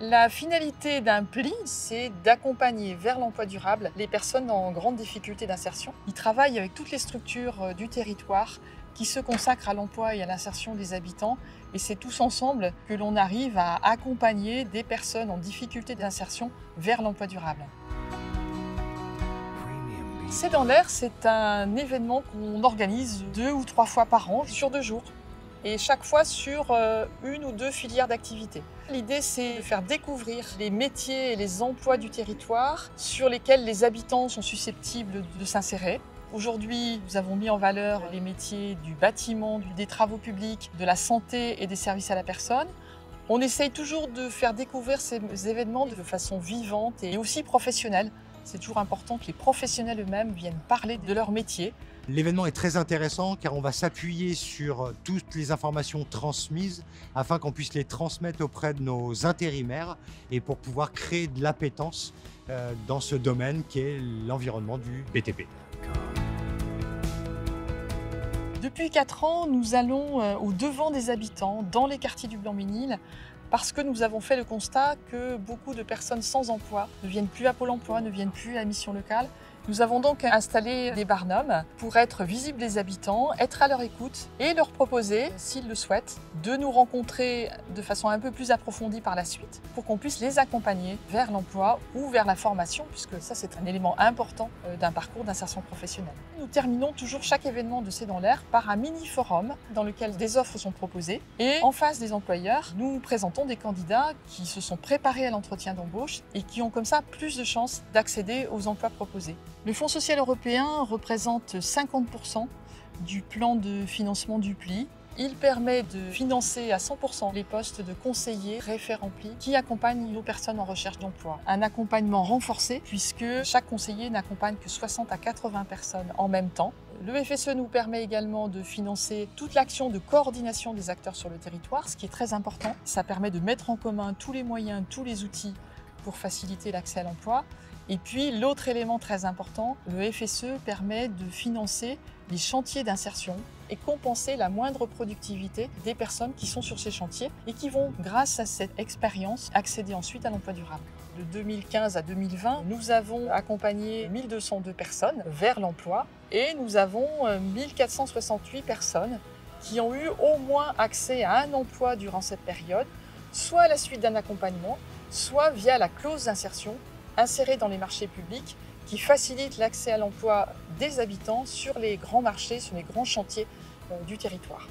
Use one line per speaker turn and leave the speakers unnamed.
La finalité d'un pli, c'est d'accompagner vers l'emploi durable les personnes en grande difficulté d'insertion. Il travaille avec toutes les structures du territoire qui se consacrent à l'emploi et à l'insertion des habitants. Et c'est tous ensemble que l'on arrive à accompagner des personnes en difficulté d'insertion vers l'emploi durable. C'est dans l'air, c'est un événement qu'on organise 2 ou 3 fois par an sur 2 jours. Et chaque fois sur 1 ou 2 filières d'activité. L'idée, c'est de faire découvrir les métiers et les emplois du territoire sur lesquels les habitants sont susceptibles de s'insérer. Aujourd'hui, nous avons mis en valeur les métiers du bâtiment, des travaux publics, de la santé et des services à la personne. On essaye toujours de faire découvrir ces événements de façon vivante et aussi professionnelle. C'est toujours important que les professionnels eux-mêmes viennent parler de leur métier.
L'événement est très intéressant car on va s'appuyer sur toutes les informations transmises afin qu'on puisse les transmettre auprès de nos intérimaires et pour pouvoir créer de l'appétence dans ce domaine qui est l'environnement du BTP.
Depuis 4 ans, nous allons au devant des habitants dans les quartiers du Blanc-Ménil parce que nous avons fait le constat que beaucoup de personnes sans emploi ne viennent plus à Pôle emploi, ne viennent plus à la mission locale. Nous avons donc installé des barnums pour être visibles des habitants, être à leur écoute et leur proposer, s'ils le souhaitent, de nous rencontrer de façon un peu plus approfondie par la suite pour qu'on puisse les accompagner vers l'emploi ou vers la formation, puisque ça c'est un élément important d'un parcours d'insertion professionnelle. Nous terminons toujours chaque événement de C'est dans l'air par un mini-forum dans lequel des offres sont proposées et en face des employeurs, nous présentons des candidats qui se sont préparés à l'entretien d'embauche et qui ont comme ça plus de chances d'accéder aux emplois proposés. Le Fonds social européen représente 50% du plan de financement du PLI. Il permet de financer à 100% les postes de conseillers référents PLI qui accompagnent nos personnes en recherche d'emploi. Un accompagnement renforcé puisque chaque conseiller n'accompagne que 60 à 80 personnes en même temps. Le FSE nous permet également de financer toute l'action de coordination des acteurs sur le territoire, ce qui est très important. Ça permet de mettre en commun tous les moyens, tous les outils pour faciliter l'accès à l'emploi. Et puis l'autre élément très important, le FSE permet de financer les chantiers d'insertion et compenser la moindre productivité des personnes qui sont sur ces chantiers et qui vont, grâce à cette expérience, accéder ensuite à l'emploi durable. De 2015 à 2020, nous avons accompagné 1202 personnes vers l'emploi et nous avons 1468 personnes qui ont eu au moins accès à un emploi durant cette période, soit à la suite d'un accompagnement, soit via la clause d'insertion insérée dans les marchés publics qui facilite l'accès à l'emploi des habitants sur les grands marchés, sur les grands chantiers du territoire.